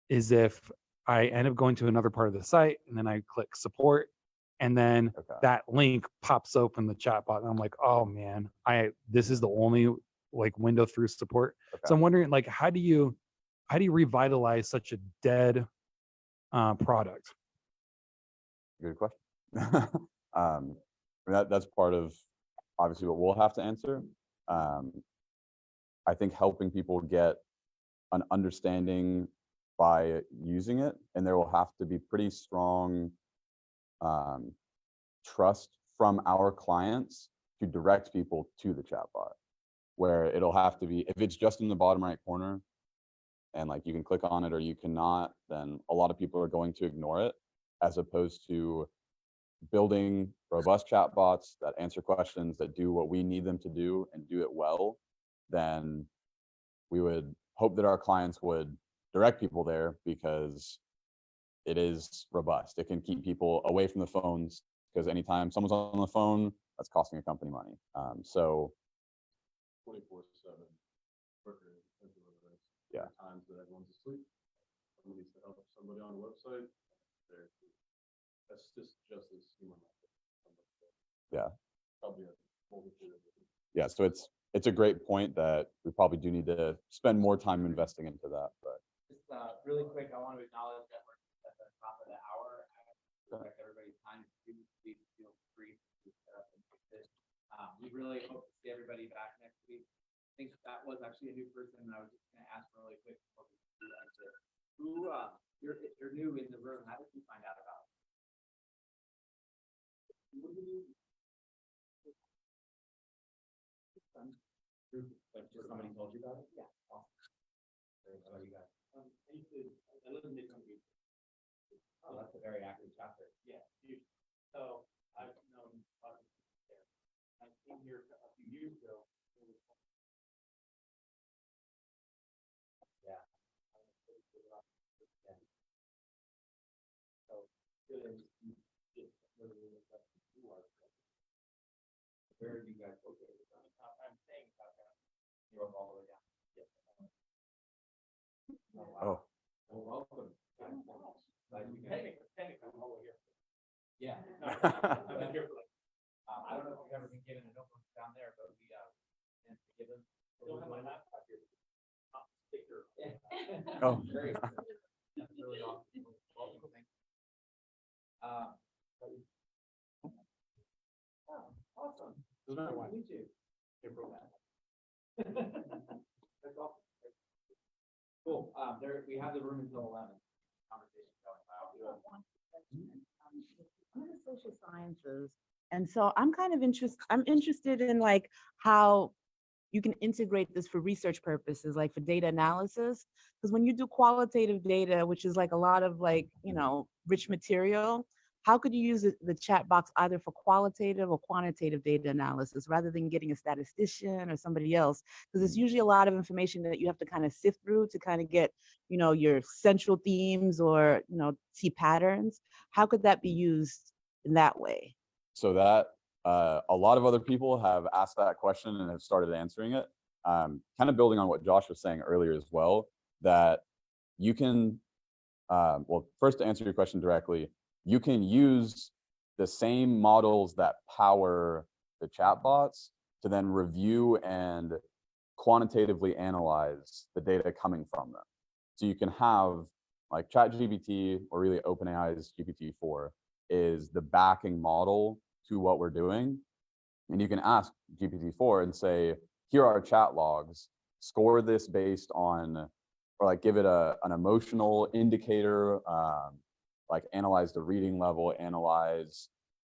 is if I end up going to another part of the site and then I click support, and then Okay. that link pops open the chatbot, and I'm like, oh man, this is the only like window through support. Okay. So I'm wondering, like, how do you revitalize such a dead product? Good question. That's part of obviously what we'll have to answer. I think helping people get an understanding by using it, and there will have to be pretty strong trust from our clients to direct people to the chatbot, where it'll have to be, if it's just in the bottom right corner and like you can click on it or you cannot, then a lot of people are going to ignore it, as opposed to building robust chatbots that answer questions, that do what we need them to do and do it well. Then we would hope that our clients would direct people there, because it is robust. It can keep people away from the phones, because anytime someone's on the phone, that's costing a company money. So 24/7. Yeah. Times that everyone's asleep. Someone needs to help somebody on the website. That's just as human. Yeah. Probably a multitude of different. Yeah, so it's a great point that we probably do need to spend more time investing into that. But Just really quick, I want to acknowledge that we're at the top of the hour. I respect everybody's time. Please feel free to set up and fix it. We really hope to see everybody back next week. I think that was actually a new person, and I was just going to ask really quick before we do exit. Who, you're new in the room. How did you find out about it? Like, just somebody told you about it? Yeah. Awesome. How about you guys? I live in Midtown Beach. Oh, that's a very active chapter. Yeah, huge. So I've known there. I came here a few years ago. Yeah. So really, where are you guys located? I'm staying in South Carolina. You drove all the way down. Yes. Oh, wow. Well, welcome. Like, you can technically I'm over here. Yeah. No, I've been here for like, I don't know if you've ever been given a notebook down there, but we, give them. Oh. Great. That's really awesome. Welcome. Thank you. Awesome. Nice to meet you. That's awesome. Cool. We have the room until 11. Conversation going. I'll do it. I'm in social sciences. And so I'm interested in like how you can integrate this for research purposes, like for data analysis. Because when you do qualitative data, which is like a lot of like, rich material, how could you use the chat box either for qualitative or quantitative data analysis rather than getting a statistician or somebody else? Because it's usually a lot of information that you have to kind of sift through to kind of get, your central themes or, see patterns. How could that be used in that way? So that a lot of other people have asked that question and have started answering it. Kind of building on what Josh was saying earlier as well, that you can, well, first to answer your question directly, you can use the same models that power the chatbots to then review and quantitatively analyze the data coming from them. So you can have like ChatGPT, or really OpenAI's GPT-4 is the backing model to what we're doing. And you can ask GPT-4 and say, here are chat logs, score this based on, or like give it an emotional indicator, like analyze the reading level, analyze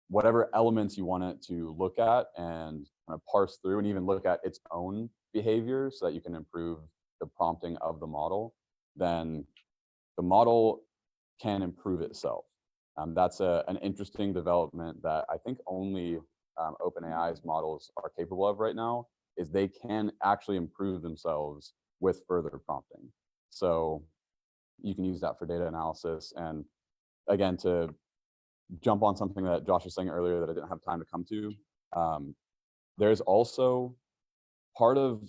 whatever elements you want it to look at and kind of parse through and even look at its own behavior so that you can improve the prompting of the model. Then the model can improve itself. That's an interesting development that I think only OpenAI's models are capable of right now, is they can actually improve themselves with further prompting. So you can use that for data analysis. And again, to jump on something that Josh was saying earlier that I didn't have time to come to, there's also part of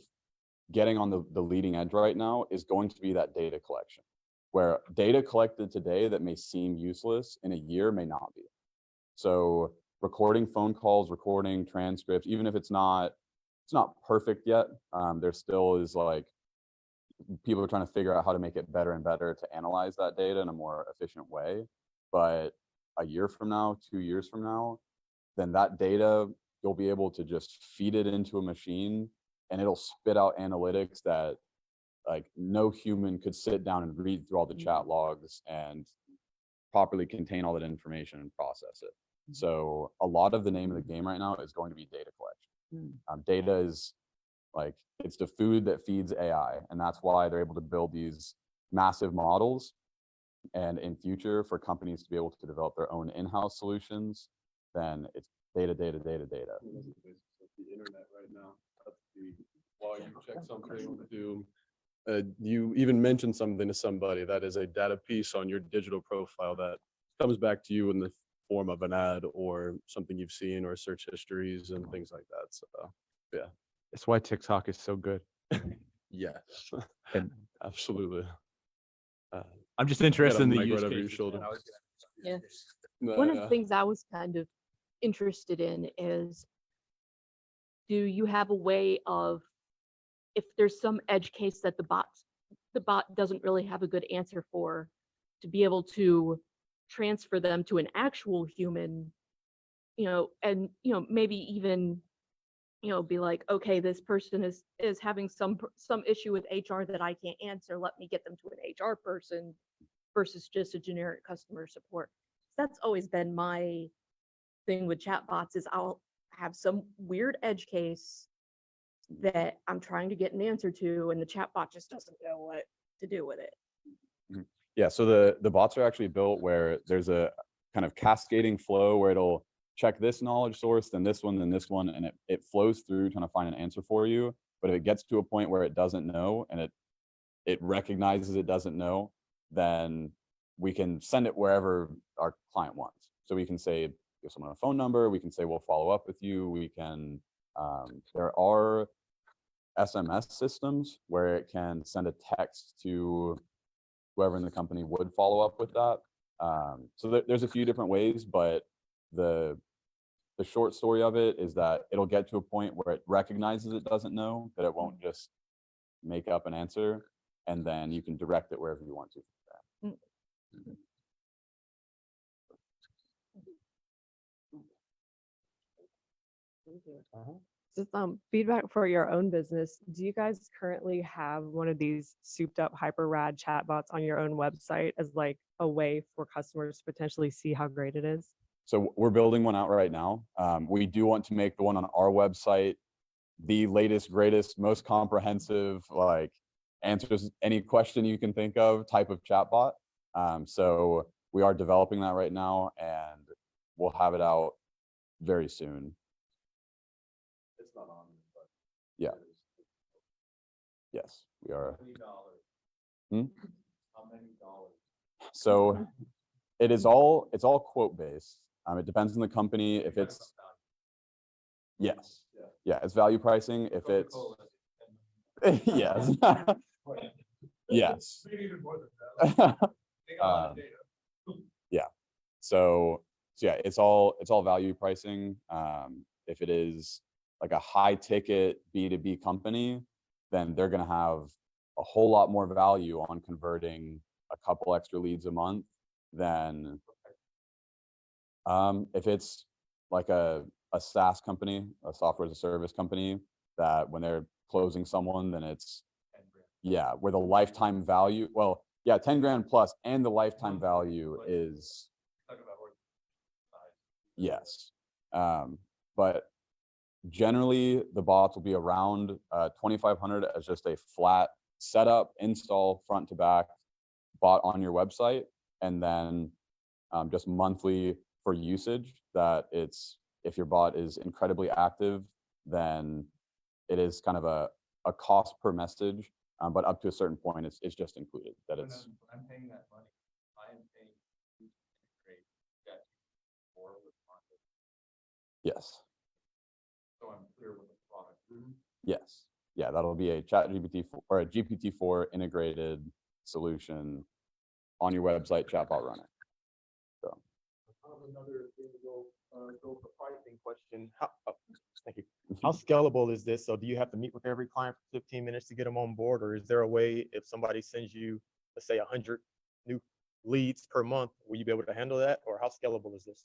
getting on the leading edge right now is going to be that data collection, where data collected today that may seem useless in a year may not be. So recording phone calls, recording transcripts, even if it's not perfect yet, there still is like people are trying to figure out how to make it better and better to analyze that data in a more efficient way. But a year from now, 2 years from now, then that data, you'll be able to just feed it into a machine and it'll spit out analytics that like no human could sit down and read through all the chat logs and properly contain all that information and process it. So a lot of the name of the game right now is going to be data collection. Data is like, it's the food that feeds AI. And that's why they're able to build these massive models. And in future, for companies to be able to develop their own in-house solutions, then it's data, data, data, data. The internet right now. That's while you check something to you even mention something to somebody that is a data piece on your digital profile that comes back to you in the form of an ad or something you've seen or search histories and things like that. So yeah, That's why TikTok is so good. yes, And absolutely. I'm just I got interested a in the mic use right over your cases. shoulder. Yeah. No, One of yeah. the things I was kind of interested in is, do you have a way of, if there's some edge case that the bot doesn't really have a good answer for, to be able to transfer them to an actual human, and maybe even be like, okay, this person is having some issue with HR that I can't answer, let me get them to an HR person versus just a generic customer support. That's always been my thing with chatbots, is I'll have some weird edge case that I'm trying to get an answer to, and the chatbot just doesn't know what to do with it. Yeah, so the bots are actually built where there's a kind of cascading flow where it'll check this knowledge source, then this one, and it flows through trying to find an answer for you. But if it gets to a point where it doesn't know and it recognizes it doesn't know, then we can send it wherever our client wants. So we can say, give someone a phone number, we can say, we'll follow up with you. We can, there are SMS systems where it can send a text to whoever in the company would follow up with that. So there's a few different ways, but the short story of it is that it'll get to a point where it recognizes it doesn't know, that it won't just make up an answer. and then you can direct it wherever you want to. Just feedback for your own business. Do you guys currently have one of these souped up hyper rad chatbots on your own website as like a way for customers to potentially see how great it is? So we're building one out right now. We do want to make the one on our website the latest, greatest, most comprehensive, like answers any question you can think of type of chatbot. So we are developing that right now, and we'll have it out very soon. It's not on, but. Yeah. Yes, we are. How many dollars? Hmm? How many dollars? So it's all quote based. It depends on the company. If it's, yes, yeah, it's value pricing. If it's, yes, yes. Yeah. So yeah, it's all value pricing. If it is like a high ticket B2B company, then they're going to have a whole lot more value on converting a couple extra leads a month than if it's like a SaaS company, a software as a service company, that when they're closing someone, then it's, yeah, where the lifetime value, well, yeah, 10 grand plus, and the lifetime value is, yes. But generally the bots will be around 2,500 as just a flat setup, install, front to back bot on your website, and then just monthly for usage. That it's, if your bot is incredibly active, then it is kind of a cost per message, but up to a certain point, it's just included. That it's. I'm paying that money. I am paying to integrate that or with content. Yes. So I'm clear with the product. Yes. Yeah, that'll be a ChatGPT or a GPT-4 integrated solution on your website, chatbot running. So. Another thing to go for pricing question. Thank you. How scalable is this? So do you have to meet with every client for 15 minutes to get them on board? Or is there a way, if somebody sends you, let's say 100 new leads per month, will you be able to handle that? Or how scalable is this?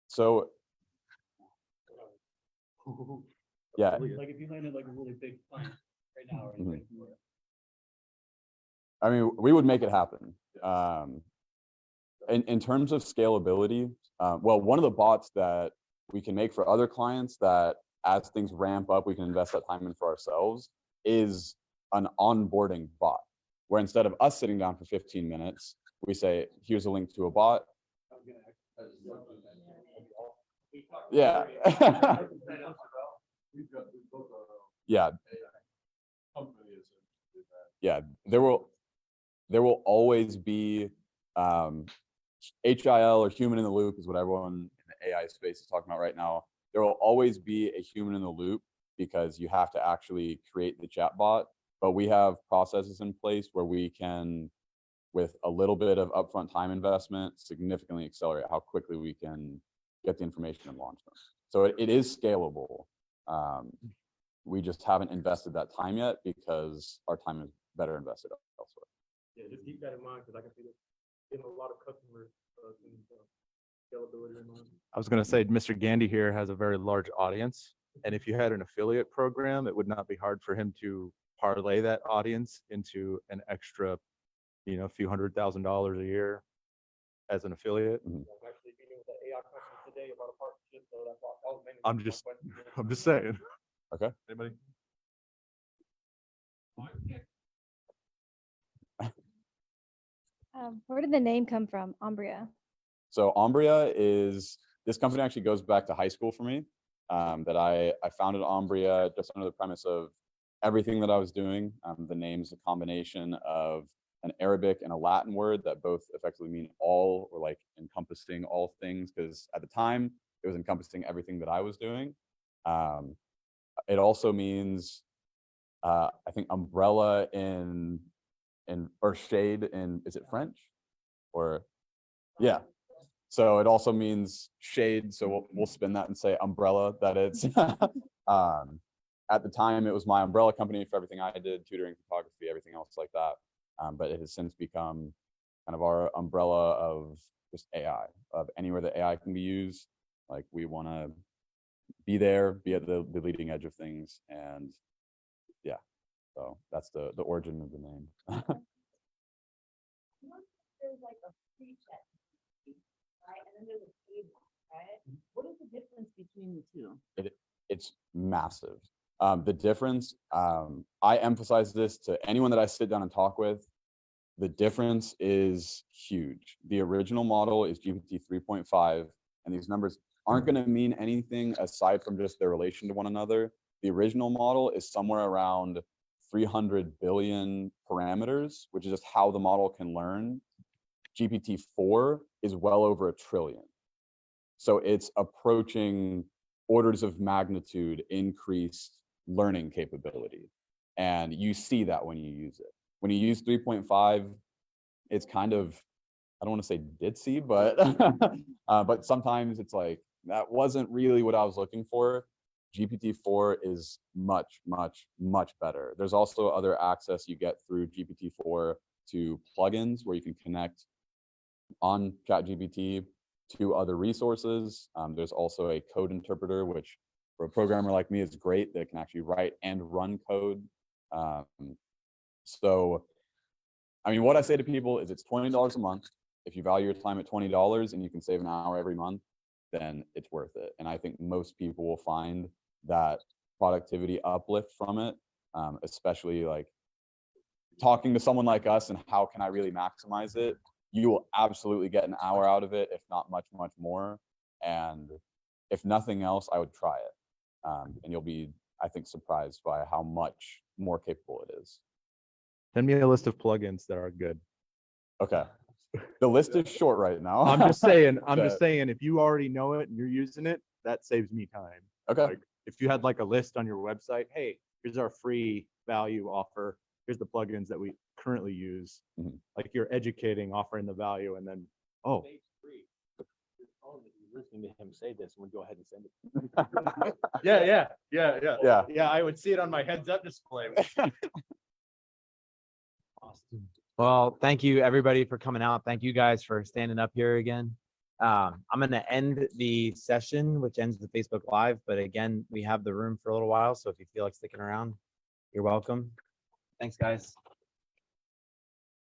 So. Yeah. Like if you landed like a really big client right now, are you Mhm. ready for it? I mean, we would make it happen. In terms of scalability, well, one of the bots that we can make for other clients that as things ramp up, we can invest that time in for ourselves is an onboarding bot, where instead of us sitting down for 15 minutes, we say, here's a link to a bot. Yeah. Yeah. Yeah, there will always be HIL, or human in the loop, is what everyone in the AI space is talking about right now. There will always be a human in the loop because you have to actually create the chatbot. But we have processes in place where we can, with a little bit of upfront time investment, significantly accelerate how quickly we can get the information and launch them. So it is scalable. We just haven't invested that time yet because our time is better invested elsewhere. Yeah, just keep that in mind, because I can see there's getting a lot of customers scalability in mind. I was going to say, Mr. Gandy here has a very large audience. And if you had an affiliate program, it would not be hard for him to parlay that audience into an extra, a few $100,000 a year as an affiliate. I'm actually meeting with the AI company today about a partnership, so that's why I was mainly I'm just saying. Okay. Anybody? Where did the name come from, Ombria? So Ombria is, this company actually goes back to high school for me. That I founded Ombria just under the premise of everything that I was doing. The name's a combination of an Arabic and a Latin word that both effectively mean all, or like encompassing all things, because at the time it was encompassing everything that I was doing. It also means, I think, umbrella in or shade in, is it French? Or, yeah. So it also means shade. So we'll spin that and say umbrella, that it's, at the time, it was my umbrella company for everything I did, tutoring, photography, everything else like that. But it has since become kind of our umbrella of just AI, of anywhere that AI can be used. Like we want to be there, be at the leading edge of things. And yeah, so that's the origin of the name. There's like a free chat, right? And then there's a paid one, right? What is the difference between the two? It's massive. The difference, I emphasize this to anyone that I sit down and talk with, the difference is huge. The original model is GPT 3.5, and these numbers aren't going to mean anything aside from just their relation to one another. The original model is somewhere around 300 billion parameters, which is just how the model can learn. GPT-4 is well over 1 trillion. So it's approaching orders of magnitude increased learning capability. And you see that when you use it. When you use 3.5, it's kind of, I don't want to say ditzy, but sometimes it's like, that wasn't really what I was looking for. GPT-4 is much, much, much better. There's also other access you get through GPT-4 to plugins where you can connect on ChatGPT to other resources. There's also a code interpreter, which for a programmer like me is great, that can actually write and run code. So, I mean, what I say to people is it's $20 a month. If you value your time at $20 and you can save an hour every month, then it's worth it. And I think most people will find that productivity uplift from it, especially like talking to someone like us and how can I really maximize it. You will absolutely get an hour out of it, if not much, much more. And if nothing else, I would try it. And you'll be, I think, surprised by how much more capable it is. Send me a list of plugins that are good. Okay. The list is short right now. I'm just saying, But- if you already know it and you're using it, that saves me time. Okay. Like if you had like a list on your website, hey, here's our free value offer. Here's the plugins that we currently use. Mhm. Like you're educating, offering the value, and then, oh, Listening to him say this, we'll go ahead and send it. yeah, I would see it on my heads up display. Well, thank you everybody for coming out. Thank you guys for standing up here again. I'm going to end the session, which ends the Facebook Live. But again, we have the room for a little while. So if you feel like sticking around, you're welcome. Thanks, guys.